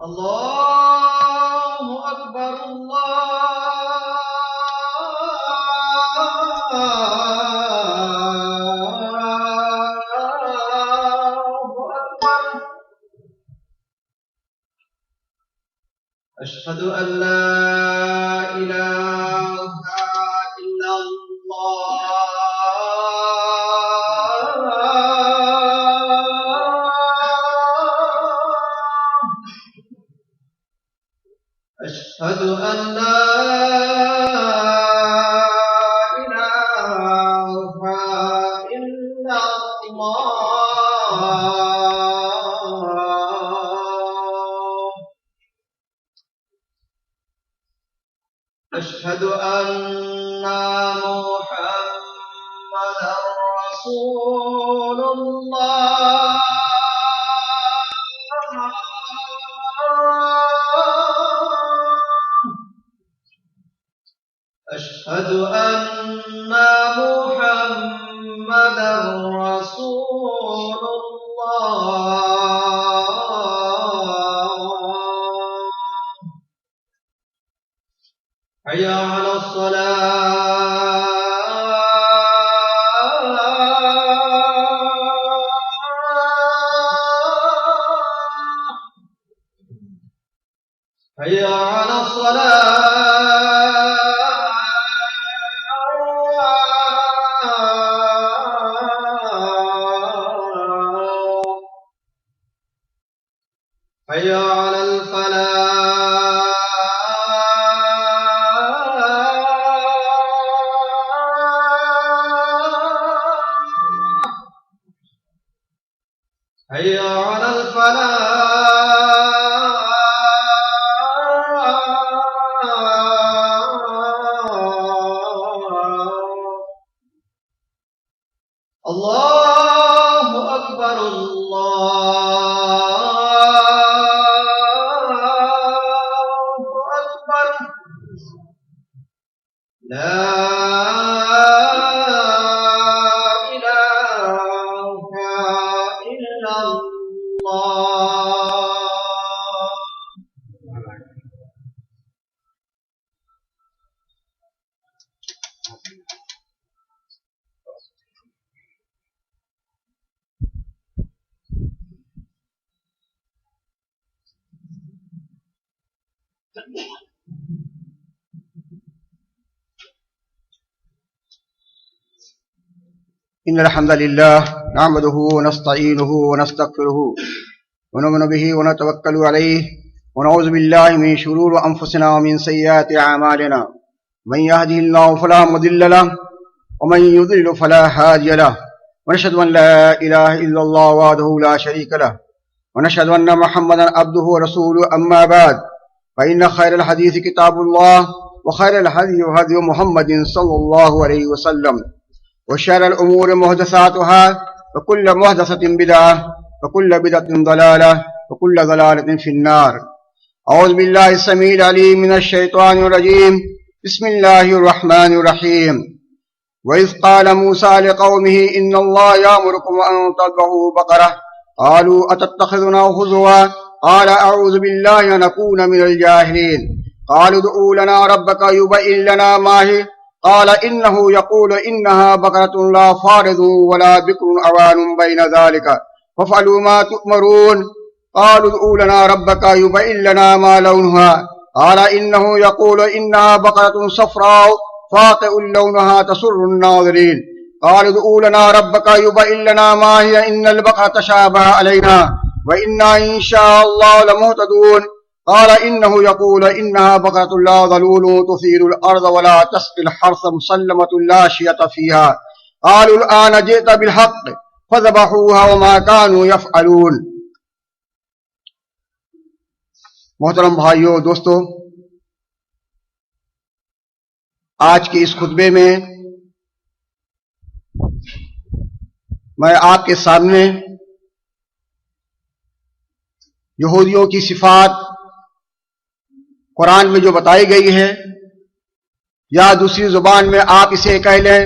الله أكبر أشهد أن لا إله إلا الله أشهد أن لا إله إلا الله أشهد أن محمدا رسول الله أشهد أن محمدا رسول الله حي على الصلاة حي على الصلاة حي على الفلاح حي على الفلاح الله أكبر الله أكبر لا إله إلا الله إن الحمد لله نعمده ونستعينه ونستغفره ونؤمن به ونتوكل عليه ونعوذ بالله من شرور أنفسنا ومن سيئات أعمالنا من يهده الله فلا مضل له ومن يضلل فلا هادي له ونشهد أن لا إله إلا الله وحده لا شريك له ونشهد أن محمدا عبده ورسوله أما بعد فإن خير الحديث كتاب الله وخير الهدي هدي محمد صلى الله عليه وسلم وشر الأمور محدثاتها وكل محدثة بدعة وكل بدعة ضلالة وكل ضلالة في النار. أعوذ بالله السميع العليم من الشيطان الرجيم. بسم الله الرحمن الرحيم. وإذ قال موسى لقومه إن الله يأمركم أن تذبحوا بقرة قالوا أتتخذنا هزوا قال أعوذ بالله أن أكون من الجاهلين قالوا ادعوا لنا ربك يبين لنا ما هي قال إنه يقول إنها بقرة لا فارض ولا بكر عوان بين ذلك فافعلوا ما تؤمرون قالوا ادعوا لنا ربك يبين لنا ما لونها قال إنه يقول إنها بقرة صفراء فاقع لونها تسر الناظرين قالوا ادعوا لنا ربك يبين لنا ما هي إن البقرة تشابه علينا وإنا إن شاء الله لمهتدون قال إنه يقول إنها بقرة لا ظلول تثير الأرض ولا تسقي الحرث مسلمة لا شية فيها قالوا الآن جئت بالحق فذبحوها وما كانوا يفعلون. محترم بھائیو دوستو، آج کے اس خطبے میں میں آپ کے سامنے یہودیوں کی صفات قرآن میں جو بتائی گئی ہے، یا دوسری زبان میں آپ اسے کہہ لیں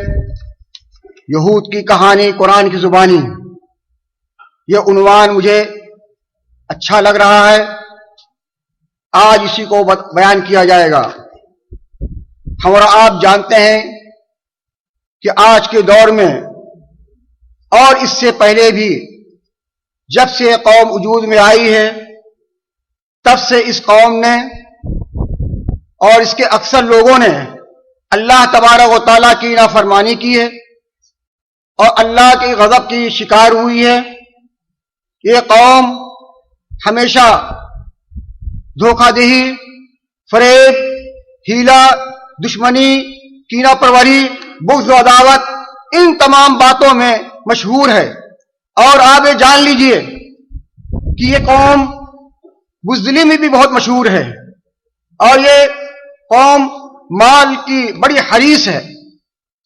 یہود کی کہانی قرآن کی زبانی، یہ عنوان مجھے اچھا لگ رہا ہے آج اسی کو بیان کیا جائے گا۔ ہم اور آپ جانتے ہیں کہ آج کے دور میں اور اس سے پہلے بھی جب سے قوم وجود میں آئی ہے تب سے اس قوم نے اور اس کے اکثر لوگوں نے اللہ تبارک و تعالیٰ کی نافرمانی کی ہے اور اللہ کے غضب کی شکار ہوئی ہے۔ یہ قوم ہمیشہ دھوکہ دہی، فریب، ہیلا، دشمنی، کینہ پروری، بغض و عداوت ان تمام باتوں میں مشہور ہے۔ اور آپ یہ جان لیجئے کہ یہ قوم بزدلی میں بھی بہت مشہور ہے اور یہ قوم مال کی بڑی حریص ہے۔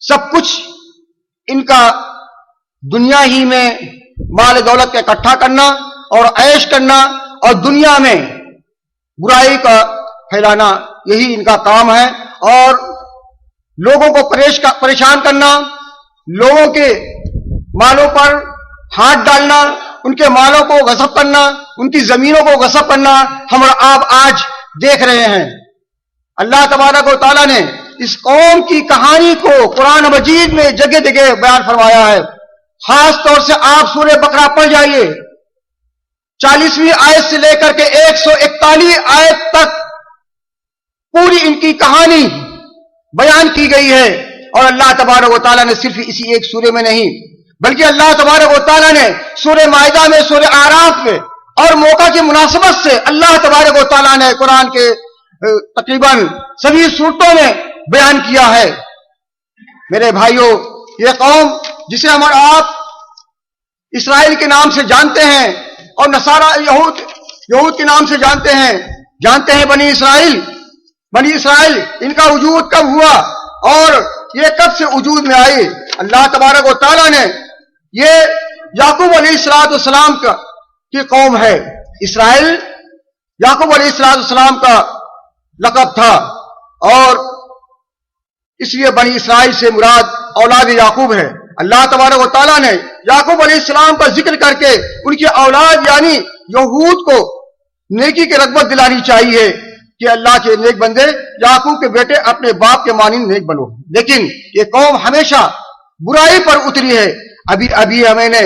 سب کچھ ان کا دنیا ہی میں مال دولت کا اکٹھا کرنا اور عیش کرنا اور دنیا میں برائی کا پھیلانا، یہی ان کا کام ہے۔ اور لوگوں کو پریشان کرنا، لوگوں کے مالوں پر ہاتھ ڈالنا، ان کے مالوں کو غصب کرنا، ان کی زمینوں کو غصب کرنا ہم اور آپ آج دیکھ رہے ہیں۔ اللہ تبارک و تعالیٰ نے اس قوم کی کہانی کو قرآن مجید میں جگہ جگہ بیان فرمایا ہے۔ خاص طور سے آپ سورہ بقرہ پڑھ جائیے، 40ویں آیت سے لے کر کے 141 آیت تک پوری ان کی کہانی بیان کی گئی ہے۔ اور اللہ تبارک و تعالیٰ نے صرف اسی ایک سورے میں نہیں بلکہ اللہ تبارک و تعالیٰ نے سورہ مائدہ میں، سورہ اعراف میں اور موقع کی مناسبت سے اللہ تبارک و تعالیٰ نے قرآن کے تقریباً سبھی صورتوں میں بیان کیا ہے۔ میرے بھائیوں، یہ قوم جسے ہم اور آپ اسرائیل کے نام سے جانتے ہیں اور نصارہ یہود کے نام سے جانتے ہیں بنی اسرائیل ان کا وجود کب ہوا اور یہ کب سے وجود میں آئی؟ اللہ تبارک و تعالیٰ نے یہ یعقوب علیہ السلام کی قوم ہے۔ اسرائیل یعقوب علیہ السلام کا لقب تھا اور اس لیے بنی اسرائیل سے مراد اولاد یعقوب ہے۔ اللہ تبارک و تعالیٰ نے یعقوب علیہ السلام کا ذکر کر کے ان کی اولاد یعنی یہود کو نیکی کی رغبت دلانی چاہیے کہ اللہ کے نیک بندے، یعقوب کے بیٹے اپنے باپ کے مانند نیک بنو۔ لیکن یہ قوم ہمیشہ برائی پر اتری ہے۔ ابھی ہمیں نے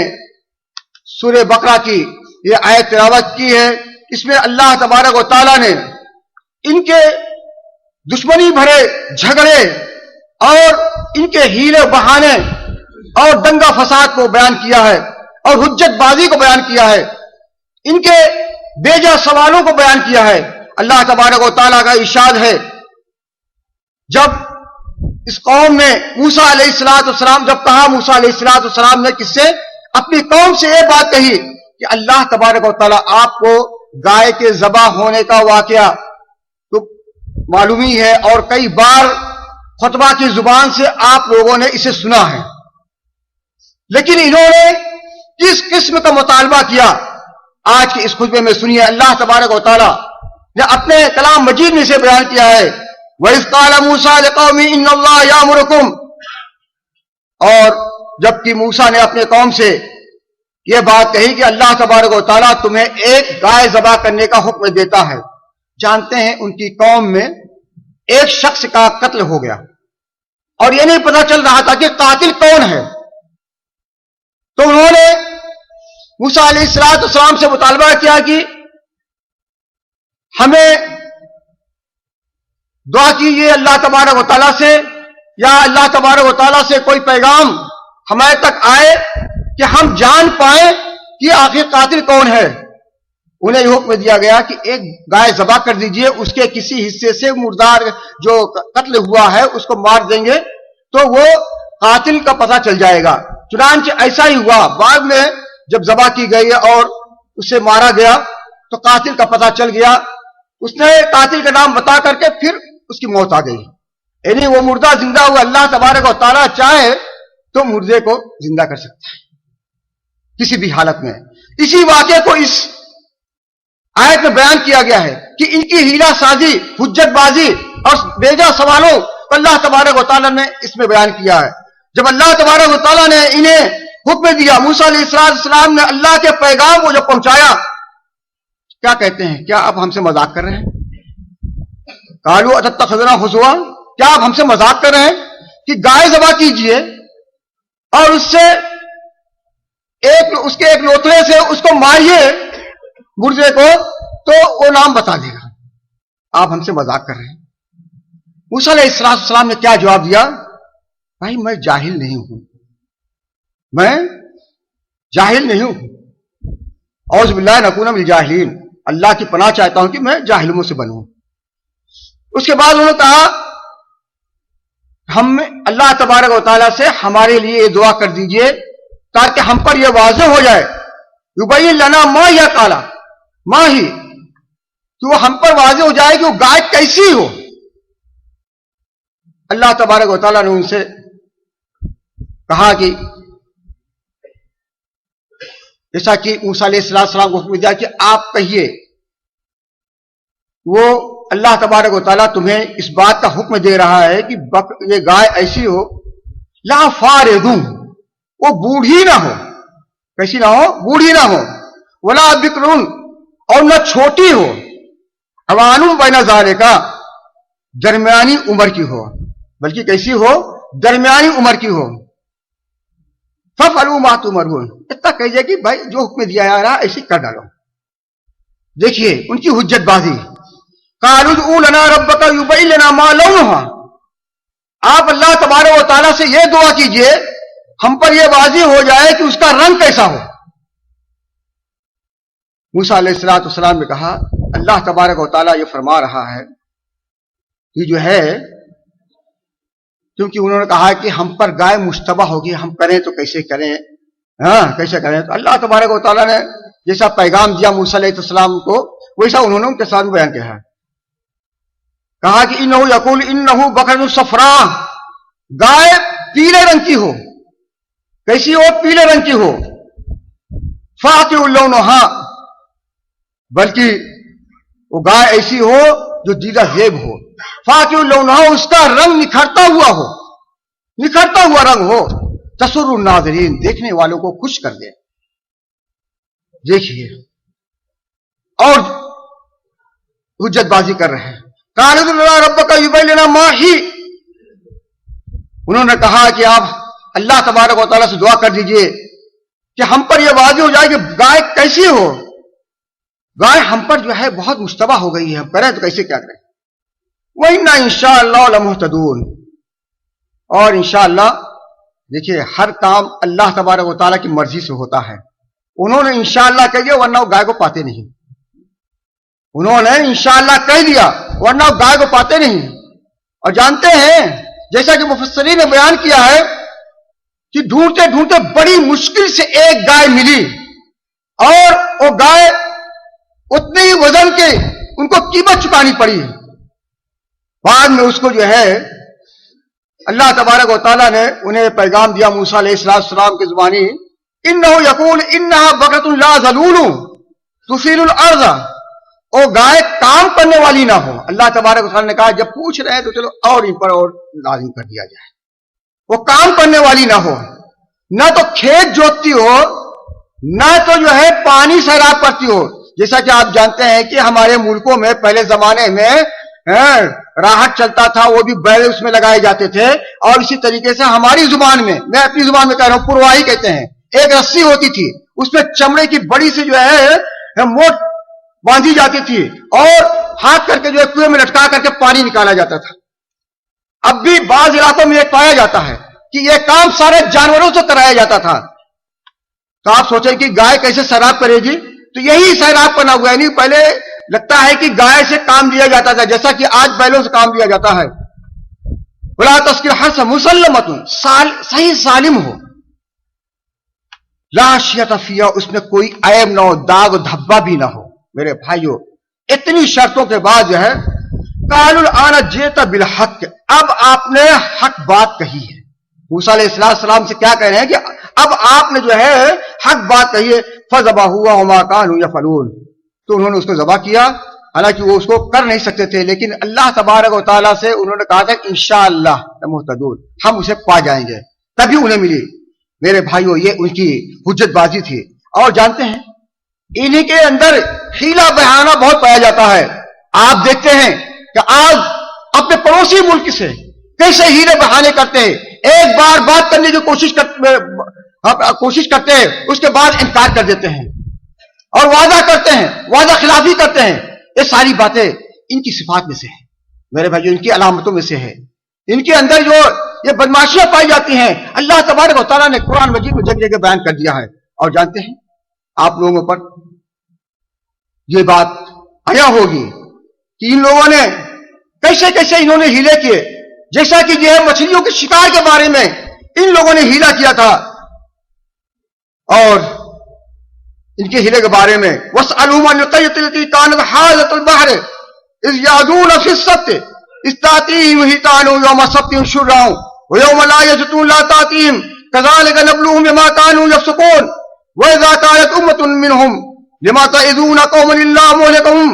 سورہ بقرہ کی یہ آیت تلاوت کی ہے، اس میں اللہ تبارک و تعالیٰ نے ان کے دشمنی بھرے جھگڑے اور ان کے ہیلے بہانے اور دنگا فساد کو بیان کیا ہے اور حجت بازی کو بیان کیا ہے، ان کے بیجا سوالوں کو بیان کیا ہے۔ اللہ تبارک و تعالیٰ کا ارشاد ہے، جب اس قوم نے موسیٰ علیہ السلام جب کہا، موسیٰ علیہ السلام نے کس سے؟ اپنی قوم سے یہ بات کہی کہ اللہ تبارک و تعالیٰ آپ کو گائے کے ذبح ہونے کا واقعہ تو معلوم ہی ہے اور کئی بار خطبہ کی زبان سے آپ لوگوں نے اسے سنا ہے، لیکن انہوں نے کس قسم کا مطالبہ کیا؟ آج کے اس خطبے میں سنیے، اللہ تبارک و تعالیٰ نے اپنے کلام مجید میں سے بیان کیا ہے، وَإِذْ قَالَ مُوسَىٰ لِقَوْمِهِ إِنَّ اللَّهَ يَأْمُرُكُمْ، اور جبکہ موسیٰ نے اپنے قوم سے یہ بات کہی کہ اللہ تبارک و تعالیٰ تمہیں ایک گائے ذبح کرنے کا حکم دیتا ہے۔ جانتے ہیں ان کی قوم میں ایک شخص کا قتل ہو گیا اور یہ نہیں پتہ چل رہا تھا کہ قاتل کون ہے، تو انہوں نے موسیٰ علیہ السلام سے مطالبہ کیا کہ ہمیں دعا کیجیے اللہ تبارک و تعالیٰ سے، یا اللہ تبارک و تعالیٰ سے کوئی پیغام ہمارے تک آئے کہ ہم جان پائیں کہ آخر قاتل کون ہے۔ انہیں یہ حکم دیا گیا کہ ایک گائے ذبح کر دیجئے، اس کے کسی حصے سے مردار جو قتل ہوا ہے اس کو مار دیں گے تو وہ قاتل کا پتہ چل جائے گا۔ چنانچہ ایسا ہی ہوا، بعد میں جب ذبح کی گئی اور اسے مارا گیا تو قاتل کا پتہ چل گیا، اس نے قاتل کا نام بتا کر کے پھر اس کی موت آ گئی، یعنی وہ مردہ زندہ ہوا۔ اللہ تبارک و تعالیٰ چاہے تو مردے کو زندہ کر سکتا ہے کسی بھی حالت میں۔ اسی واقعے کو اس آیت میں بیان کیا گیا ہے کہ ان کی ہیلا سازی، حجت بازی اور بیجا سوالوں کو اللہ تبارک و تعالیٰ نے اس میں بیان کیا ہے۔ جب اللہ تبارک و تعالیٰ نے انہیں حکم دیا، موسیٰ علیہ السلام نے اللہ کے پیغام کو جب پہنچایا، کیا کہتے ہیں؟ کیا اب ہم سے مذاق کر رہے ہیں؟ قالوا اتتخذنا ہزوا، کیا آپ ہم سے مذاق کر رہے ہیں کہ گائے ذبح کیجئے اور اس سے اس کے ایک لوتھڑے سے اس کو ماریے مردے کو تو وہ نام بتا دے گا، آپ ہم سے مذاق کر رہے ہیں۔ موسیٰ علیہ السلام نے کیا جواب دیا؟ بھائی میں جاہل نہیں ہوں، میں جاہل نہیں ہوں، اعوذ باللہ نکون من الجاہلین، اللہ کی پناہ چاہتا ہوں کہ میں جاہلوں سے بنوں۔ اس کے بعد انہوں نے کہا ہم اللہ تبارک و تعالیٰ سے ہمارے لیے یہ دعا کر دیجئے تاکہ ہم پر یہ واضح ہو جائے، یبین لنا ما یا کالا ما ہی، کہ وہ ہم پر واضح ہو جائے کہ وہ گائے کیسی ہو۔ اللہ تبارک و تعالیٰ نے ان سے کہا کہ جیسا کہ موسیٰ علیہ السلام کو حکم دیا کہ آپ کہیے، وہ اللہ تبارک و تعالیٰ تمہیں اس بات کا حکم دے رہا ہے کہ یہ گائے ایسی ہو لا فاردون، وہ بوڑھی نہ ہو، کیسی نہ ہو؟ بوڑھی نہ ہو، ولا بکرون، اور نہ چھوٹی ہو، عوانم بین ذالک، درمیانی عمر کی ہو، بلکہ کیسی ہو؟ درمیانی عمر کی ہو۔ فَفْعَلُوا مَا تُؤْمَرُونَ، اتنا کہیے کہ بھائی جو حکم دیا جا رہا ایسے کر ڈالو۔ دیکھیے ان کی حجت بازی، قَالُوا ادْعُ لَنَا رَبَّكَ يُبَيِّن لَنَا مَا لَوْنُهَا، آپ اللہ تبارک و تعالیٰ سے یہ دعا کیجئے ہم پر یہ واضح ہو جائے کہ اس کا رنگ کیسا ہو۔ موسیٰ علیہ السلام نے کہا اللہ تبارک و تعالیٰ یہ فرما رہا ہے کہ جو ہے، کیونکہ انہوں نے کہا کہ ہم پر گائے مشتبہ ہوگی، ہم کریں تو کیسے کریں، کیسے کریں، تو اللہ تبارک و تعالیٰ نے جیسا پیغام دیا موسیٰ علیہ السلام کو ویسا انہوں نے ان کے سامنے بیان کیا ہے۔ کہا کہ انہو یقول انہو بقرۃ صفراء، گائے پیلے رنگ کی ہو، کیسی ہو؟ پیلے رنگ کی ہو، فاقع لونھا، بلکہ وہ گائے ایسی ہو جو دیدہ زیب ہو، فاقع لونھا، اس کا رنگ نکھرتا ہوا ہو، نکھرتا ہوا رنگ ہو، تسر الناظرین، دیکھنے والوں کو خوش کر دے۔ دیکھیے اور حجت بازی کر رہے ہیں۔ قَالُوا ادْعُ لَنَا رَبَّكَ يُبَيِّن لَنَا مَا ہِیَ، انہوں نے کہا کہ آپ اللہ تبارک و تعالیٰ سے دعا کر دیجئے کہ ہم پر یہ واضح ہو جائے کہ گائے کیسی ہو، گائے ہم پر جو ہے بہت مشتبہ ہو گئی ہے، ہم کریں تو کیسے کیا کریں۔ وَإِنَّا إِن شَاءَ اللَّهُ لَمُهْتَدُونَ، اور انشاءاللہ دیکھیے ہر کام اللہ تبارک و تعالیٰ کی مرضی سے ہوتا ہے۔ انہوں نے انشاءاللہ کہہ دیا ورنہ وہ گائے کو پاتے نہیں، انہوں نے انشاءاللہ کہہ دیا ورنہ وہ گائے کو پاتے نہیں۔ اور جانتے ہیں جیسا کہ مفسرین نے بیان کیا ہے کہ ڈھونڈتے ڈھونڈتے بڑی مشکل سے ایک گائے ملی، اور وہ گائے اتنے ہی وزن کے ان کو قیمت چکانی پڑی۔ بعد میں اس کو جو ہے اللہ تبارک و تعالیٰ نے انہیں پیغام دیا موسیٰ علیہ السلام کی زبانی، انہو یقول انہا بقرۃ لا ذلول تثیر الارض، وہ گائے کام کرنے والی نہ ہو۔ اللہ تبارک و تعالیٰ نے کہا جب پوچھ رہے ہیں تو چلو اور ان پر اور لازم کر دیا جائے، وہ کام کرنے والی نہ ہو، نہ تو کھیت جوتتی ہو، نہ تو جو ہے پانی سیراب کرتی ہو۔ جیسا کہ آپ جانتے ہیں کہ ہمارے ملکوں میں پہلے زمانے میں راہٹ چلتا تھا، وہ بھی بیل اس میں لگائے جاتے تھے، اور اسی طریقے سے ہماری زبان میں، میں اپنی زبان میں کہہ رہا ہوں، پرواہی کہتے ہیں، ایک رسی ہوتی تھی، اس میں چمڑے کی بڑی سے جو ہے موٹ باندھی جاتی تھی، اور ہاتھ کر کے جو ہے کنویں میں لٹکا کر کے پانی نکالا جاتا تھا۔ اب بھی بعض علاقوں میں یہ پایا جاتا ہے کہ یہ کام سارے جانوروں سے کرایا جاتا تھا۔ تو آپ سوچیں کہ گائے کیسے سیراب کرے گی، تو یہی سیراب کرنا ہوا، یعنی پہلے لگتا ہے کہ گائے سے کام لیا جاتا تھا جیسا کہ آج بیلوں سے کام لیا جاتا ہے۔ ولا تسقي الحرث مسلمۃ، صحیح سالم ہو، لا شیۃ فیہا، اس میں کوئی عیب نہ ہو، داغ و دھبا بھی نہ ہو۔ میرے بھائیو اتنی شرطوں کے بعد جو ہے قالوا الآن جئت بالحق، اب آپ نے حق بات کہی ہے۔ موسیٰ علیہ السلام سے کیا کہہ رہے ہیں کہ اب آپ نے جو ہے حق بات کہی ہے۔ فذبحوها وما كانوا يفعلون، تو انہوں نے اس کو ذبح کیا، حالانکہ وہ اس کو کر نہیں سکتے تھے، لیکن اللہ تبارک و تعالیٰ سے انہوں نے کہا تھا انشاءاللہ لمہتدون، ہم اسے پا جائیں گے، تبھی انہیں ملی۔ میرے بھائیو یہ ان کی حجت بازی تھی۔ اور جانتے ہیں انہی کے اندر حیلہ بہانہ بہت پایا جاتا ہے۔ آپ دیکھتے ہیں کہ آج اپنے پڑوسی ملک سے کیسے ہیلے بہانے کرتے ہیں، ایک بار بات کرنے کی کوشش کرتے ہیں، اس کے بعد انکار کر دیتے ہیں اور وعدہ کرتے ہیں، وعدہ خلافی کرتے ہیں. یہ ساری باتیں ان کی صفات میں سے ہیں میرے بھائیو، ان کی علامتوں میں سے ہے. ان کے اندر جو یہ بدماشیاں پائی جاتی ہیں اللہ تبارک و تعالیٰ نے قرآن مجید کو جگہ جگہ بیان کر دیا ہے. اور جانتے ہیں آپ لوگوں پر یہ بات آیا ہوگی کہ ان لوگوں نے کیسے کیسے انہوں نے ہیلے کیے. جیسا کہ یہ مچھلیوں کے شکار کے بارے میں ان لوگوں نے ہیلا کیا تھا، اور ان کے ہیلے کے بارے میں وَاسْأَلُهُمْ عَنِ الْقَرْيَةِ الَّتِي كَانَتْ حَاضِرَةَ الْبَحْرِ إِذْ يَعْدُونَ فِي السَّبْتِ إِذْ تَأْتِيهِمْ حِيتَانُهُمْ يَوْمَ سَبْتِهِمْ شُرًّا وَيَوْمَ لَا يَسْبِتُونَ لَا تَأْتِيهِمْ كَذَلِكَ نَبْلُوهُمْ بِمَا كَانُوا يَفْسُقُونَ وَإِذَا كَانَتْ أُمَّةٌ مِّنْهُمْ لِمَا تَعِظُونَ قَوْمًا إِلَّا مُهْلِكَهُمْ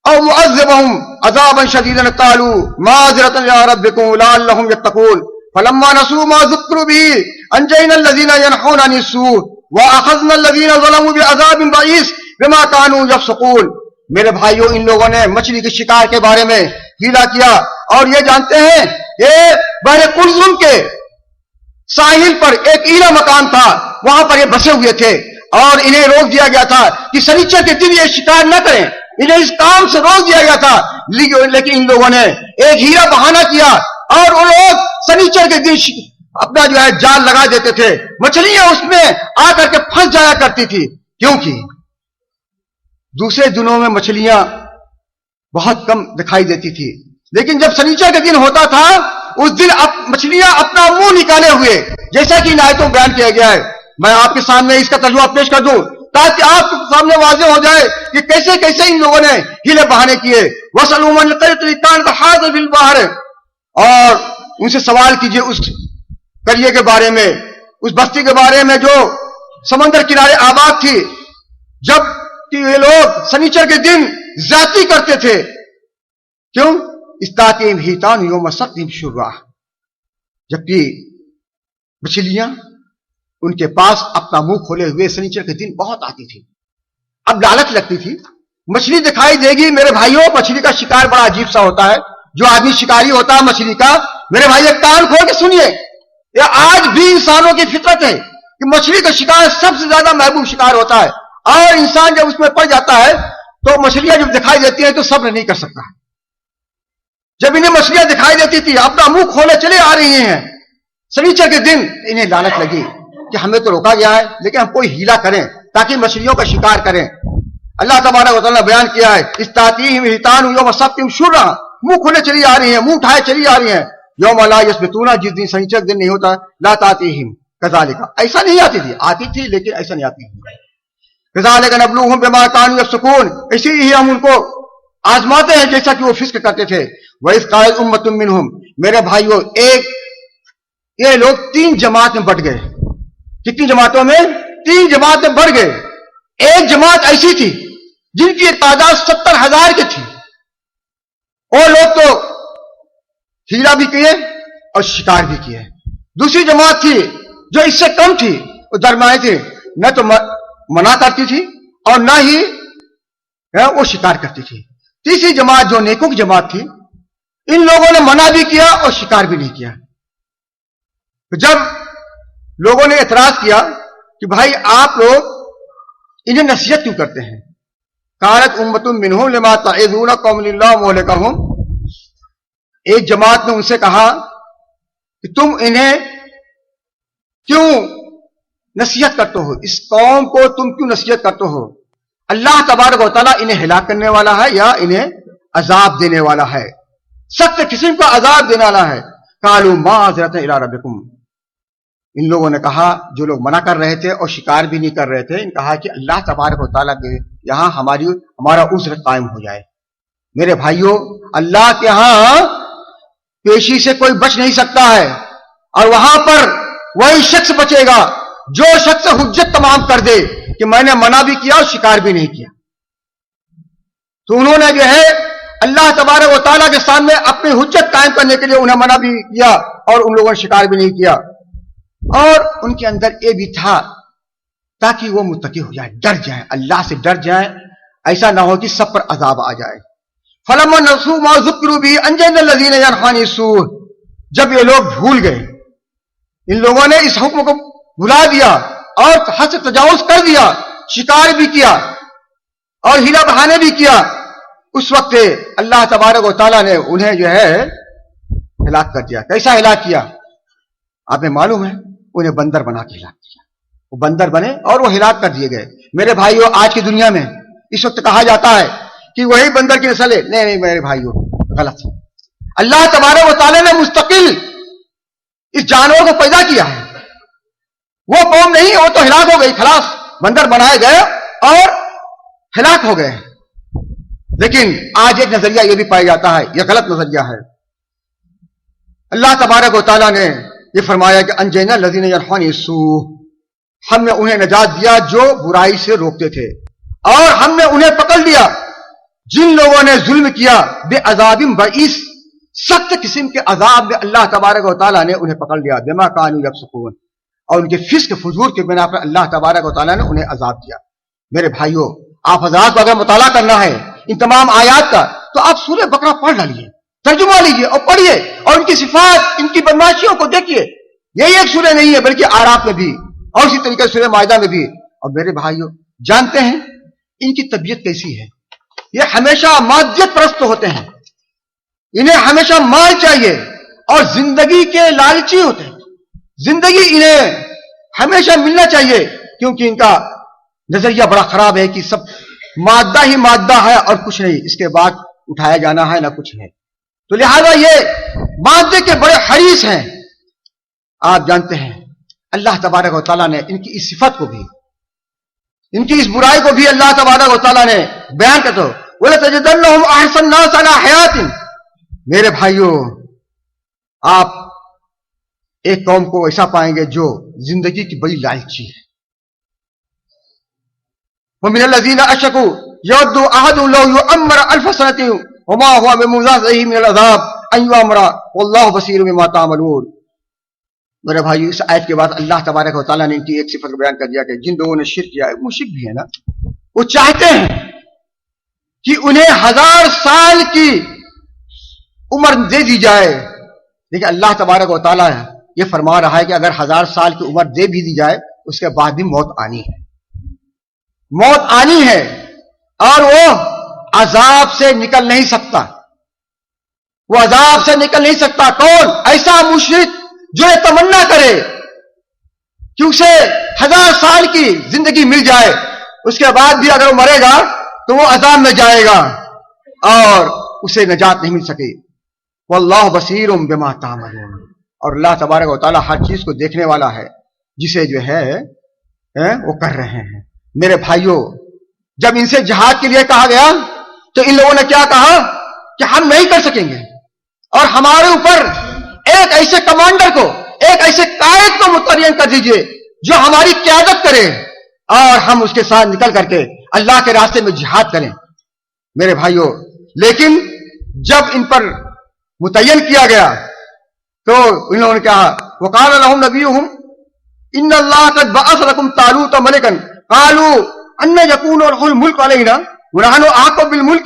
أَوْ مُعَذِّبَهُمْ عَذَابًا شَدِيدًا قَالُوا مَعْذِرَةً إِلَىٰ رَبِّكُمْ لَعَلَّهُمْ يَتَّقُونَ فَلَمَّا نَسُوا مَا ذُكِّرُوا بِهِ أَنجَيْنَا الَّذِينَ يَنْهَوْنَ عَنِ السُّوءِ وَأَخَذْنَا الَّذِينَ ظَلَمُوا بِعَذَابٍ بَئِيسٍ بِمَا كَانُوا يَفْسُقُونَ. میرے بھائیوں، ان لوگوں نے مچھلی کے شکار کے بارے میں ہیلا کیا، اور یہ جانتے ہیں یہ بحر قلزم کے ساحل پر ایک ایلا مکان تھا، وہاں پر یہ بسے ہوئے تھے، اور انہیں روک دیا گیا تھا کہ سنیچر کے دن یہ شکار نہ کریں، انہیں اس کام سے روک دیا گیا تھا. لیکن ان لوگوں نے ایک ہیلا بہانہ کیا، اور وہ لوگ سنیچر کے دن اپنا جو ہے جال لگا دیتے تھے، مچھلیاں اس میں آ کر کے پھنس جایا کرتی تھی، کیونکہ دوسرے دنوں میں مچھلیاں بہت کم دکھائی دیتی تھی، لیکن جب سنیچر کے دن ہوتا تھا اس دن مچھلیاں اپنا منہ نکالے ہوئے، جیسا کہ ان آیتوں بیان کیا گیا ہے. میں آپ کے سامنے اس کا ترجمہ پیش کر دوں تاکہ آپ کے سامنے واضح ہو جائے کہ کیسے کیسے ان لوگوں نے ہیلے بہانے کیے. وَاسْأَلُوهُمْ عَنِ الْقَرْيَةِ الَّتِي كَانَتْ حَاضِرَةَ الْبَحْرِ، اور ان سے سوال کیجئے اس قریے کے بارے میں، اس بستی کے بارے میں جو سمندر کنارے آباد تھی، جب کہ یہ لوگ سنیچر کے دن زیادتی کرتے تھے. کیوں؟ استاتیم ہیتان یوم سبتہم شرعا، جبکہ مچھلیاں ان کے پاس اپنا منہ کھولے ہوئے سنیچر کے دن بہت آتی تھی. اب لالچ لگتی تھی، مچھلی دکھائی دے گی. میرے بھائیوں، مچھلی کا شکار بڑا عجیب سا ہوتا ہے. جو آدمی شکاری ہوتا ہے مچھلی کا، میرے بھائی کان کھول کے سنیے، یہ آج بھی انسانوں کی فطرت ہے کہ مچھلی کا شکار سب سے زیادہ محبوب شکار ہوتا ہے، اور انسان جب اس میں پڑ جاتا ہے تو مچھلیاں جب دکھائی دیتی ہیں تو صبر نہیں کر سکتا. جب انہیں مچھلیاں دکھائی دیتی تھی اپنا منہ کھولے چلے آ رہی ہیں سنیچر کے دن، انہیں لالچ لگی کہ ہمیں تو روکا گیا ہے لیکن ہم کوئی ہیلا کریں تاکہ مچھلیوں کا شکار کریں. اللہ تبارک و تعالیٰ نے بیان کیا ہے استاتیہم حیتان یوم سبتہم شرعا، منہ کھولے چلی آ رہی ہیں، منہ اٹھائے چلی آ رہی ہیں. یوم لا یسبتون، جس دن سنیچر دن نہیں ہوتا، لا تاتیہم کذالک، ایسا نہیں آتی تھی، آتی تھی لیکن ایسا نہیں آتی. کذالک نبلوہم بما کانوا یفسقون، اسی ہی ہم ان کو آزماتے ہیں جیسا کہ وہ فسق کرتے تھے. وَإِذْ قَالَتْ أُمَّةٌ مِّنْهُمْ، میرے بھائیوں یہ لوگ 3 جماعت میں بٹ گئے. کتنی جماعتوں میں؟ 3 جماعت میں بڑھ گئے. ایک جماعت ایسی تھی جن کی تعداد 70,000 کی تھی، وہ لوگ تو ہیلا بھی کیے اور شکار بھی کیے. دوسری جماعت تھی جو اس سے کم تھی، وہ درمیانی تھی، نہ تو منع کرتی تھی اور نہ ہی وہ شکار کرتی تھی. تیسری جماعت جو نیکوں کی جماعت تھی، ان لوگوں نے منع بھی کیا اور شکار بھی نہیں کیا. جب لوگوں نے اعتراض کیا کہ بھائی آپ لوگ انہیں نصیحت کیوں کرتے ہیں، قالت امۃ منہم لما تعظون قوم اللہ مہلکہم، ایک جماعت نے ان سے کہا کہ تم انہیں کیوں نصیحت کرتے ہو، اس قوم کو تم کیوں نصیحت کرتے ہو، اللہ تبارک و تعالیٰ انہیں ہلاک کرنے والا ہے یا انہیں عذاب دینے والا ہے، سخت قسم کا عذاب دینے والا ہے. قالوا معذرۃ الی ربکم، ان لوگوں نے کہا، جو لوگ منع کر رہے تھے اور شکار بھی نہیں کر رہے تھے، ان کہا کہ اللہ تبارک و تعالیٰ کے یہاں ہمارا عذر قائم ہو جائے. میرے بھائیوں، اللہ کے ہاں پیشی سے کوئی بچ نہیں سکتا ہے، اور وہاں پر وہی شخص بچے گا جو شخص حجت تمام کر دے کہ میں نے منع بھی کیا اور شکار بھی نہیں کیا. تو انہوں نے جو ہے اللہ تبارک و تعالیٰ کے سامنے اپنی حجت قائم کرنے کے لیے انہیں منع بھی کیا اور ان لوگوں نے شکار بھی نہیں کیا. اور ان کے اندر یہ بھی تھا تاکہ وہ متقی ہو جائے، ڈر جائیں، اللہ سے ڈر جائیں، ایسا نہ ہو کہ سب پر عذاب آ جائے. فلما نسوا ما ذکروا به انجینا الذین ینهون عن السوء، جب یہ لوگ بھول گئے، ان لوگوں نے اس حکم کو بھلا دیا اور حد سے تجاوز کر دیا، شکار بھی کیا اور ہیلا بہانے بھی کیا، اس وقت اللہ تبارک و تعالیٰ نے انہیں جو ہے ہلاک کر دیا۔ کیسا ہلاک کیا؟ آپ میں معلوم ہے، انہیں بندر بنا کے ہلاک کیا۔ وہ بندر بنے اور وہ ہلاک کر دیے گئے۔ میرے بھائیوں، آج کی دنیا میں اس وقت کہا جاتا ہے کہ وہی بندر کی نسل ہے۔ نہیں میرے بھائیوں، غلط ہے۔ اللہ تبارک و تعالیٰ نے مستقل اس جانور کو پیدا کیا ہے۔ وہ قوم نہیں، وہ تو ہلاک ہو گئی، خلاص بندر بنائے گئے اور ہلاک ہو گئے۔ لیکن آج ایک نظریہ یہ بھی پایا جاتا ہے، یہ غلط نظریہ ہے۔ اللہ تبارک و تعالیٰ نے یہ فرمایا کہ انجینا الذین ینهون عن السوء، ہم نے انہیں نجات دیا جو برائی سے روکتے تھے، اور ہم نے انہیں پکڑ لیا جن لوگوں نے ظلم کیا بے عذاب بئیس، سخت قسم کے عذاب میں اللہ تبارک و تعالیٰ نے انہیں پکڑ لیا، بما کانوا یفسقون، اور ان کے فسق فجور کے بنا پر اللہ تبارک و تعالیٰ نے انہیں عذاب دیا۔ میرے بھائیوں، آپ حضرات کو اگر مطالعہ کرنا ہے ان تمام آیات کا تو آپ سورہ بقرہ پڑھ ڈالیے، ترجمہ لیجیے اور پڑھیے، اور ان کی صفات، ان کی بدماشیوں کو دیکھیے۔ یہی ایک سورہ نہیں ہے بلکہ اعراف میں بھی اور اسی طریقے سے سورہ مائدہ میں بھی۔ اور میرے بھائیوں، جانتے ہیں ان کی طبیعت کیسی ہے؟ یہ ہمیشہ مادیت پرست ہوتے ہیں، انہیں ہمیشہ مال چاہیے اور زندگی کے لالچی ہوتے ہیں۔ زندگی انہیں ہمیشہ ملنا چاہیے، کیونکہ ان کا نظریہ بڑا خراب ہے کہ سب مادہ ہی مادہ ہے اور کچھ نہیں، اس کے بعد اٹھایا جانا ہے نہ کچھ ہے۔ تو لہذا یہ مادے کے بڑے حریص ہیں۔ آپ جانتے ہیں اللہ تبارک و تعالیٰ نے ان کی اس صفت کو بھی، ان کی اس برائی کو بھی اللہ تبارک و تعالیٰ نے بیان کر دو، وَلَتَجِدَنَّهُمْ أَحْسَنَ النَّاسِ عَلَىٰ حَيَاتٍ۔ میرے بھائیوں، آپ ایک قوم کو ایسا پائیں گے جو زندگی کی بڑی لالچی ہے۔ وَمِنَ الَّذِينَ أَشْرَكُوا يَوَدُّ أَحَدُهُمْ لَوْ يُعَمَّرُ أَلْفَ سَنَةٍ وَمَا هُوَ بِمُزَحْزِحِهِ مِنَ الْعَذَابِ أَن يُعَمَّرَ وَاللَّهُ بَصِيرٌ بِمَا تَعْمَلُونَ۔ میرے بھائیو، اس آیت کے بعد اللہ تبارک و تعالیٰ نے ان کی ایک صفت کو بیان کر دیا کہ جن لوگوں نے شرک کیا ہے، مشرک بھی ہے نا، وہ چاہتے ہیں کہ انہیں 1000 سال کی عمر دے دی جائے، لیکن اللہ تبارک و تعالیٰ یہ فرما رہا ہے کہ اگر 1000 سال کی عمر دے بھی دی جائے اس کے بعد بھی موت آنی ہے، موت آنی ہے، اور وہ عذاب سے نکل نہیں سکتا، وہ عذاب سے نکل نہیں سکتا۔ کون؟ ایسا مشرک جو یہ تمنا کرے کہ اسے 1000 سال کی زندگی مل جائے، اس کے بعد بھی اگر وہ مرے گا تو وہ عذاب میں جائے گا اور اسے نجات نہیں مل سکے۔ واللہ بصیر بما تعملون، اور اللہ تبارک و تعالیٰ ہر چیز کو دیکھنے والا ہے جسے جو ہے وہ کر رہے ہیں۔ میرے بھائیوں، جب ان سے جہاد کے لیے کہا گیا تو ان لوگوں نے کیا کہا کہ ہم نہیں کر سکیں گے، اور ہمارے اوپر ایک ایسے کمانڈر کو، ایک ایسے قائد کو متعین کر دیجئے جو ہماری قیادت کرے اور ہم اس کے ساتھ نکل کر کے اللہ کے راستے میں جہاد کریں۔ میرے بھائیوں، لیکن جب ان پر متعین کیا گیا تو ان لوگوں نے کہا وقال لهم نبيهم ان الله قد بعث لكم طالوت ملكا قالوا ان يكون له الملك علينا ونحن احق بالملك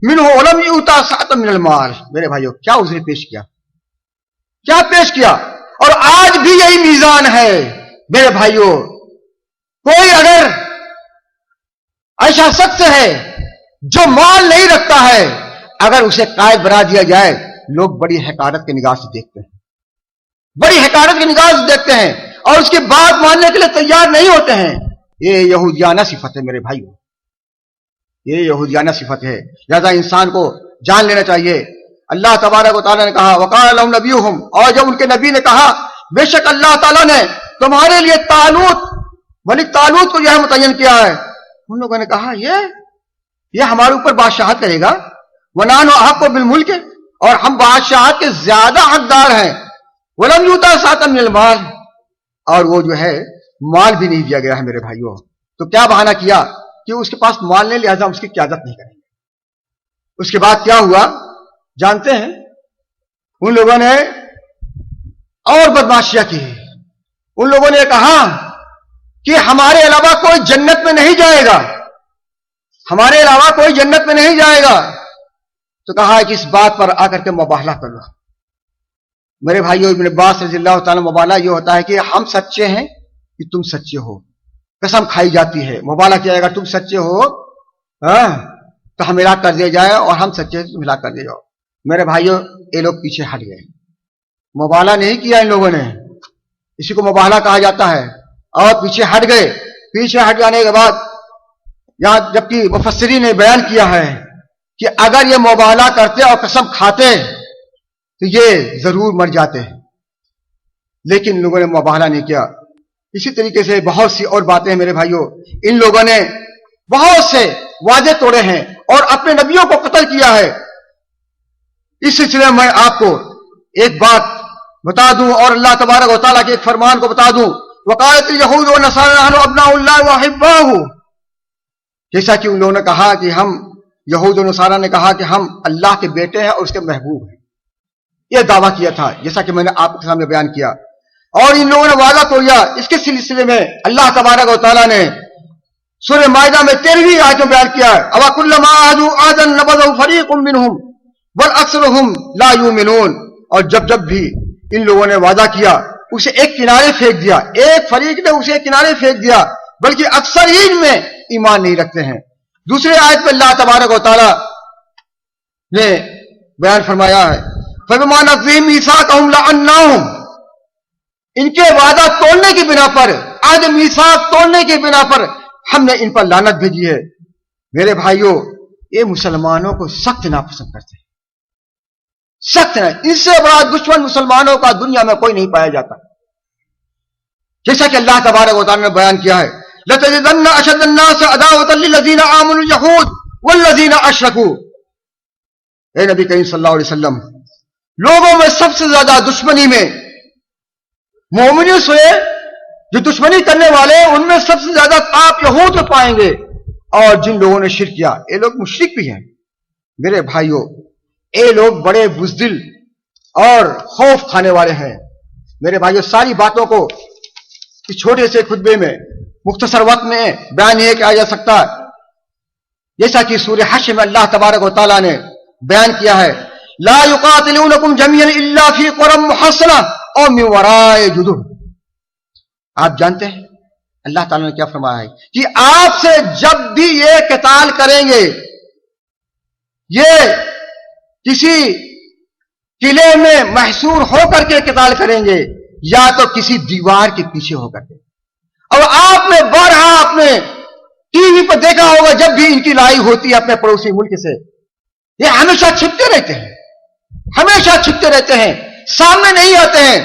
منه ولم يؤت سعة من المال۔ میرے بھائیوں، کیا اس نے پیش کیا، کیا پیش کیا؟ اور آج بھی یہی میزان ہے۔ میرے بھائیوں، کوئی اگر ایسا شخص ہے جو مال نہیں رکھتا ہے، اگر اسے قائد بنا دیا جائے، لوگ بڑی حقارت کی نگاہ سے دیکھتے ہیں، بڑی حقارت کی نگاہ سے دیکھتے ہیں اور اس کی بات ماننے کے لیے تیار نہیں ہوتے ہیں۔ یہ یہودیانہ صفت ہے میرے بھائیوں، یہ یہودیانہ صفت ہے، لہذا انسان کو جان لینا چاہیے۔ اللہ تبارک و تعالیٰ نے کہا وقال لهم نبيهم، اور جب ان کے نبی نے کہا بے شک اللہ تعالیٰ نے تمہارے لیے طالوت، ملک طالوت کو جو ہے متعین کیا ہے، ان لوگوں نے کہا یہ ہمارے اوپر بادشاہت کرے گا، ونحن احق بالملک، اور ہم بادشاہت کے زیادہ حقدار ہیں، ولم یؤت سعة من المال، اور وہ جو ہے مال بھی نہیں دیا گیا ہے۔ میرے بھائیوں، تو کیا بہانہ کیا کہ اس کے پاس مال نہیں، لہذا اس کی قیادت نہیں کریں گے۔ اس کے بعد کیا ہوا جانتے ہیں؟ ان لوگوں نے اور بدماشیاں کی، ان لوگوں نے کہا کہ ہمارے علاوہ کوئی جنت میں نہیں جائے گا، ہمارے علاوہ کوئی جنت میں نہیں جائے گا، تو کہا کہ اس بات پر آ کر کے مباہلہ کر لو. میرے بھائیو ابن عباس رضی اللہ تعالیٰ مباہلہ یہ ہوتا ہے کہ ہم سچے ہیں کہ تم سچے ہو. قسم کھائی جاتی ہے, مباہلہ کیا جائے گا, تم سچے ہو تو ہم ہلاک کر دیا جائے, اور ہم سچے ہیں تو تم ہلاک کر دیا جاؤ. میرے بھائیو یہ لوگ پیچھے ہٹ گئے, مباہلہ نہیں کیا ان لوگوں نے, اسی کو مباہلہ کہا جاتا ہے, اور پیچھے ہٹ گئے. پیچھے ہٹ جانے کے بعد یہاں جبکہ مفسرین نے بیان کیا ہے کہ اگر یہ مباہلہ کرتے اور قسم کھاتے تو یہ ضرور مر جاتے, لیکن لوگوں نے مباہلہ نہیں کیا. اسی طریقے سے بہت سی اور باتیں ہیں میرے بھائیوں. ان لوگوں نے بہت سے وعدے توڑے ہیں اور اپنے نبیوں کو قتل کیا ہے. اس سلسلے میں آپ کو ایک بات بتا دوں اور اللہ تبارک و تعالیٰ کے ایک فرمان کو بتا دوں. وقالت الیہود والنصارى نحن ابناء اللہ واحباہ, جیسا کہ ان لوگوں نے کہا کہ ہم, یہود و نصارہ نے کہا کہ ہم اللہ کے بیٹے ہیں اور اس کے محبوب ہیں. یہ دعویٰ کیا تھا جیسا کہ میں نے آپ کے سامنے بیان کیا, اور ان لوگوں نے وعدہ توڑا. اس کے سلسلے میں اللہ تبارک و تعالیٰ نے سورہ مائدہ میں 13ویں آیت میں بیان کیا ہے, اَوَ كُلَّمَا عَاهَدُوا عَهْدًا نَبَذَهُ فَرِيقٌ مِّنْهُمْ وَالْأَكْثَرُهُمْ لَا يُؤْمِنُونَ. اور جب بھی ان لوگوں نے وعدہ کیا اسے ایک کنارے پھینک دیا, ایک فریق نے اسے ایک کنارے پھینک دیا, بلکہ اکثر ہی ان میں ایمان نہیں رکھتے ہیں. دوسرے آیت میں اللہ تبارک و تعالیٰ نے بیان فرمایا ہے فَبِمَا نَقْضِهِمْ مِيثَاقَهُمْ لَعَنَّاهُمْ, ان کے وعدہ توڑنے کی بنا پر, عہد میثاق توڑنے کی بنا پر ہم نے ان پر لعنت بھیجی ہے. میرے بھائیوں یہ مسلمانوں کو سخت ناپسند کرتے ہیں, سخت ہے. اس سے بڑا دشمن مسلمانوں کا دنیا میں کوئی نہیں پایا جاتا. جیسا کہ اللہ تبارک و تعالیٰ نے بیان کیا ہے لَتَجِدَنَّ أَشَدَّ النَّاسِ عَدَاوَةً لِّلَّذِينَ آمَنُوا الْيَهُودَ وَالَّذِينَ أَشْرَكُوا. اے نبی کریم صلی اللہ علیہ وسلم, لوگوں میں سب سے زیادہ دشمنی میں مومنوں سے جو دشمنی کرنے والے ان میں سب سے زیادہ آپ یہود میں پائیں گے, اور جن لوگوں نے شرک کیا یہ لوگ مشرک بھی ہیں. میرے بھائیوں یہ لوگ بڑے بزدل اور خوف کھانے والے ہیں. میرے بھائیوں ساری باتوں کو اس چھوٹے سے خطبے میں مختصر وقت میں بیان نہیں کیا جا سکتا. جیسا کہ سورہ حشر میں اللہ تبارک و تعالیٰ نے بیان کیا ہے لا يقاتلونكم جميعا الا في قرى محصنة او من وراء جدر. آپ جانتے ہیں اللہ تعالیٰ نے کیا فرمایا ہے کہ آپ سے جب بھی یہ قتال کریں گے, یہ کسی قلعے میں محصور ہو کر کے قتال کریں گے یا تو کسی دیوار کے پیچھے ہو کر کے. اور آپ نے بارہا اپنے ٹی وی پر دیکھا ہوگا جب بھی ان کی لڑائی ہوتی ہے اپنے پڑوسی ملک سے, یہ ہمیشہ چھپتے رہتے ہیں, ہمیشہ چھپتے رہتے ہیں, سامنے نہیں آتے ہیں.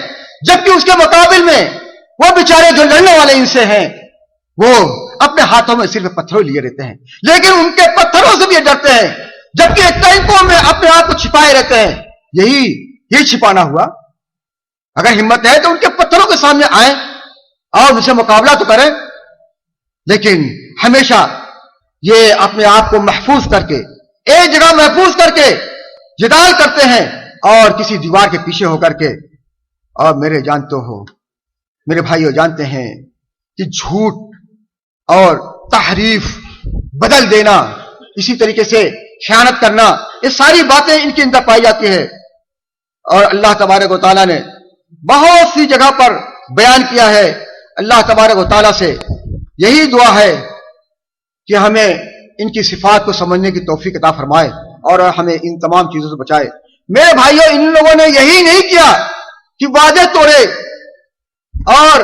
جبکہ اس کے مقابل میں وہ بیچارے جو لڑنے والے ان سے ہیں وہ اپنے ہاتھوں میں صرف پتھروں لیے رہتے ہیں, لیکن ان کے پتھروں سے بھی یہ ڈرتے ہیں, جبکہ ٹینکوں میں اپنے آپ کو چھپائے رہتے ہیں. یہی چھپانا ہوا. اگر ہمت ہے تو ان کے پتھروں کے سامنے آئیں اور ان سے مقابلہ تو کریں, لیکن ہمیشہ یہ اپنے آپ کو محفوظ کر کے, ایک جگہ محفوظ کر کے جدال کرتے ہیں اور کسی دیوار کے پیچھے ہو کر کے. اور میرے بھائیو جانتے ہیں کہ جھوٹ اور تحریف, بدل دینا, اسی طریقے سے خیانت کرنا, یہ ساری باتیں ان کے اندر پائی جاتی ہے. اور اللہ تبارک و تعالیٰ نے بہت سی جگہ پر بیان کیا ہے. اللہ تبارک و تعالیٰ سے یہی دعا ہے کہ ہمیں ان کی صفات کو سمجھنے کی توفیق عطا فرمائے اور ہمیں ان تمام چیزوں سے بچائے. میرے بھائیوں ان لوگوں نے یہی نہیں کیا کہ وعدے توڑے اور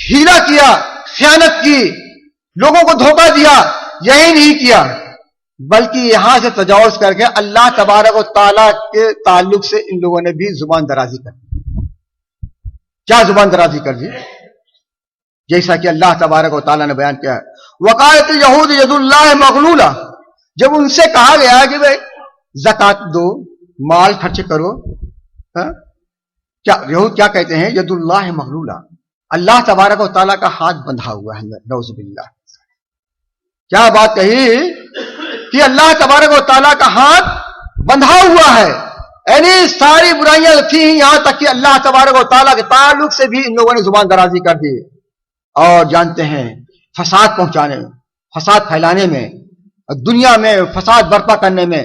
ہیلا کیا, خیانت کی, لوگوں کو دھوکہ دیا, یہی نہیں کیا, بلکہ یہاں سے تجاوز کر کے اللہ تبارک و تعالیٰ کے تعلق سے ان لوگوں نے بھی زبان درازی کر دی. کیا زبان درازی کر دی؟ جیسا کہ اللہ تبارک و تعالیٰ نے بیان کیا ہے وقالت الیہود ید اللہ مغلولہ. جب ان سے کہا گیا کہ بھائی زکات دو, مال خرچ کرو, کیا یہود کیا کہتے ہیں؟ ید اللہ مغلولہ, اللہ تبارک و تعالیٰ کا ہاتھ بندھا ہوا ہے. نعوذ باللہ. کیا بات کہی کہ اللہ تبارک و تعالیٰ کا ہاتھ بندھا ہوا ہے, یعنی ساری برائیاں تھیں, یہاں تک کہ اللہ تبارک و تعالیٰ کے تعلق سے بھی ان لوگوں نے زبان درازی کر دی. اور جانتے ہیں فساد پہنچانے میں, فساد پھیلانے میں, دنیا میں فساد برپا کرنے میں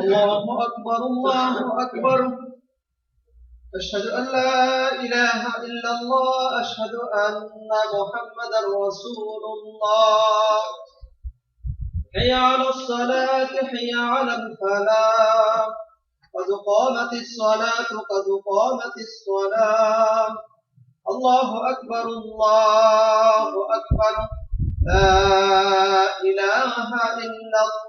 الله أكبر الله أكبر أشهد أن لا إله إلا الله أشهد أن محمدا رسول الله حي على الصلاة حي على الفلاح قد قامت الصلاة قد قامت الصلاة الله أكبر الله أكبر لا إله إلا الله.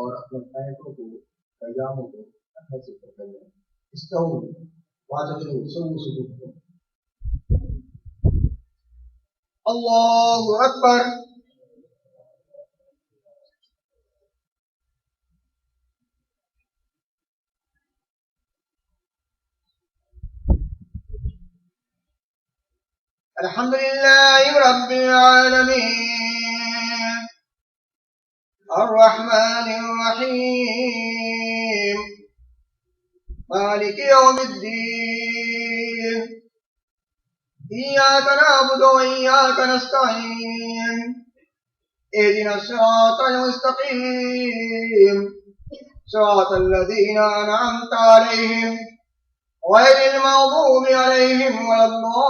اور اپنے پینٹوں کو پیجاموں کو اپنے سے پکڑ لیں. استووا واعتدلوا سووا صفوفکم. اللہ اکبر. الحمد لله رب العالمين الرحمن الرحيم مالك يوم الدين إياك نعبد وإياك نستعين اهدنا الصراط المستقيم صراط الذين أنعمت عليهم غير المغضوب عليهم ولا الضالين.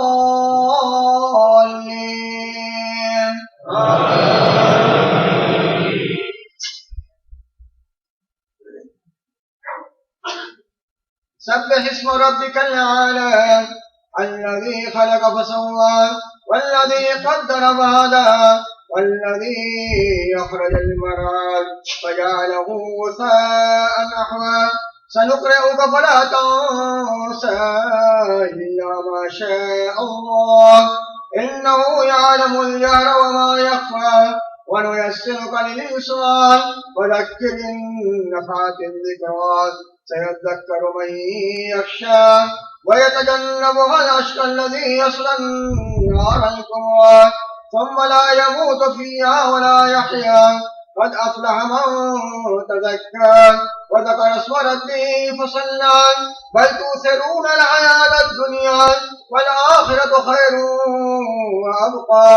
سبح اسم ربك الأعلى الذي خلق فسوى والذي قدر فهدى والذي أخرج المرعى فجعله غثاء نحوا سنقرئك فلا تنسى إلا ما شاء الله إنه يعلم الجهر وما يخفى ونيسرك لليسرى وذكر إن نفعت الذكرى سيذكر من يخشى ويتجنبها الأشقى الذي يصلى النار الكبرى ثم لا يموت فيها ولا يحيا قد أفلح من تزكى وذكر اسم ربه فصلى بل تؤثرون الحياة الدنيا والآخرة خير وأبقى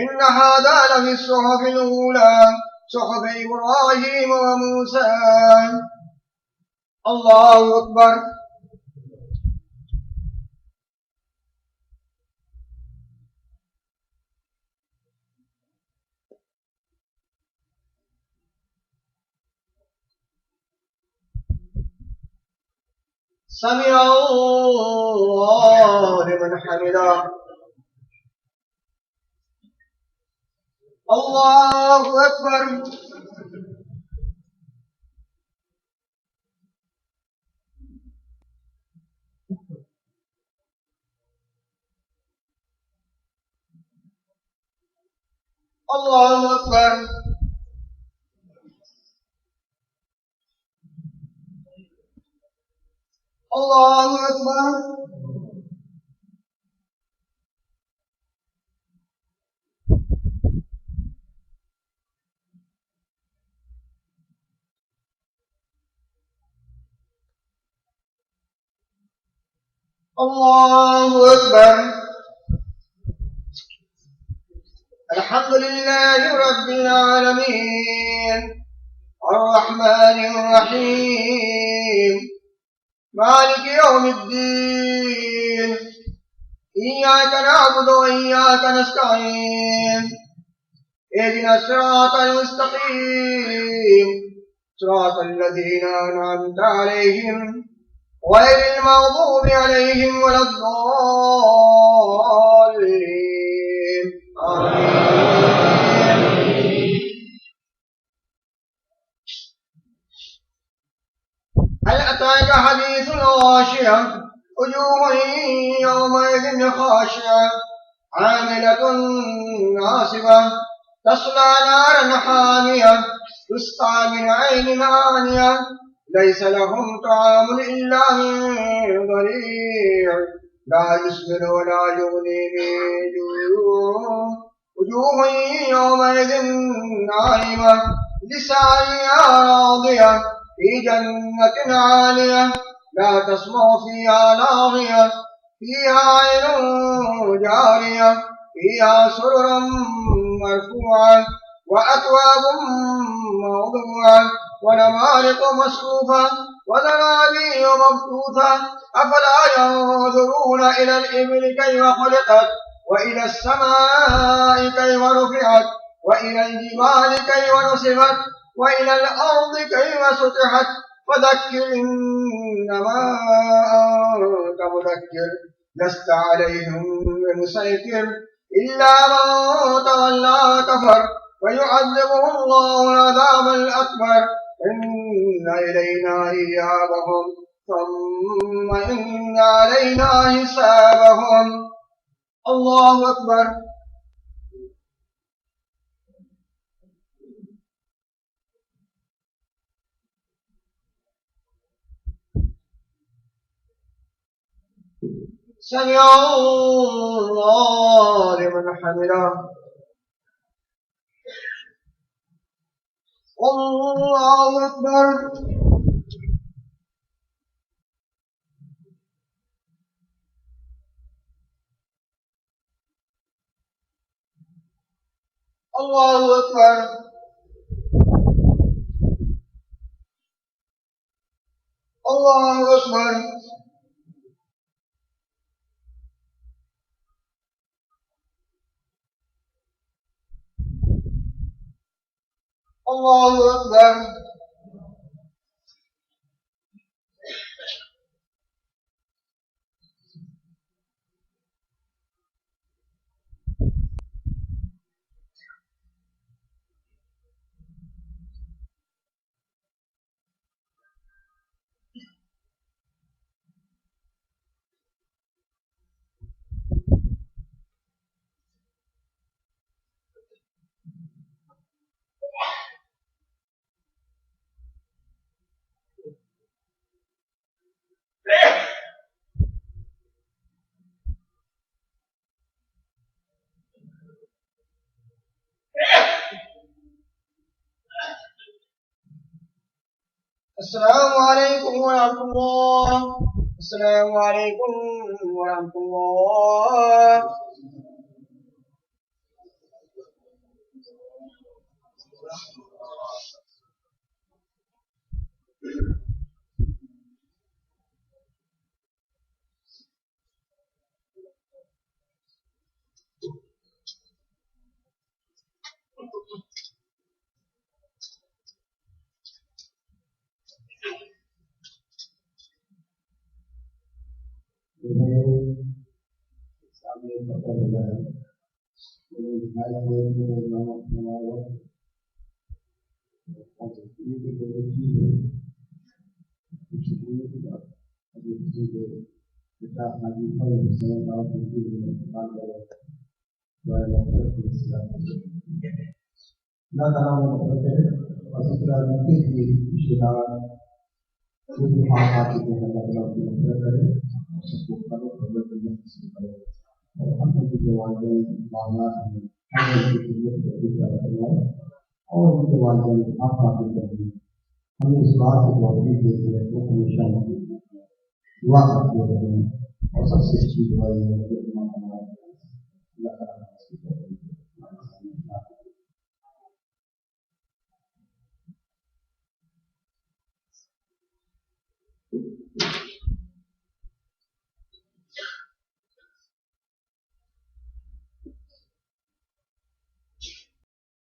إن هذا لفي الصحف الأولى صحف إبراهيم وموسى. اللہ اکبر. سمع اللہ لمن حمدہ. اللہ اکبر. اللہ اکبر. اللہ اکبر. اللہ اکبر. الحمد لله رب العالمين الرحمن الرحيم مالك يوم الدين إياك نعبد وإياك نستعين اهدنا الصراط المستقيم صراط الذين أنعمت عليهم غير المغضوب عليهم ولا الضالين. هل أتاك حديث الغاشية وجوه يومئذ خاشعة عاملة ناصبة تصلى نارا حامية تسقى من عين آنية ليس لهم طعام إلا من ضريع لا يسمن ولا يغني من جوع وجوه يومئذ ناعمة لسعيها راضية في جنة عالية لا تسمع فيها لاغية فيها عين جارية فيها سرر مرفوعة وأكواب موضوعة ونمارق مصفوفة وزرابي مبثوثة أفلا ينظرون إلى الإبل كيف خلقت وإلى السماء كيف رفعت وإلى الجبال كيف نصبت وإلى الأرض كيف سطحت فذكر إنما أنت مذكر لست عليهم بمسيطر إلا من تولى كفر ويعذبه الله العذاب الأكبر إن إلينا إيابهم ثم إن علينا حسابهم. الله أكبر. سمع الله لمن حمده. الله أكبر. الله أكبر. الله أكبر. الله أكبر. السلام عليكم ورحمة الله. السلام عليكم ورحمة الله. ہمیں اس بات کی توفیق دے کے ہمیشہ دعا کرتے رہے اور سب سے اچھی دعا یہ ہے کہ اللہ تعالیٰ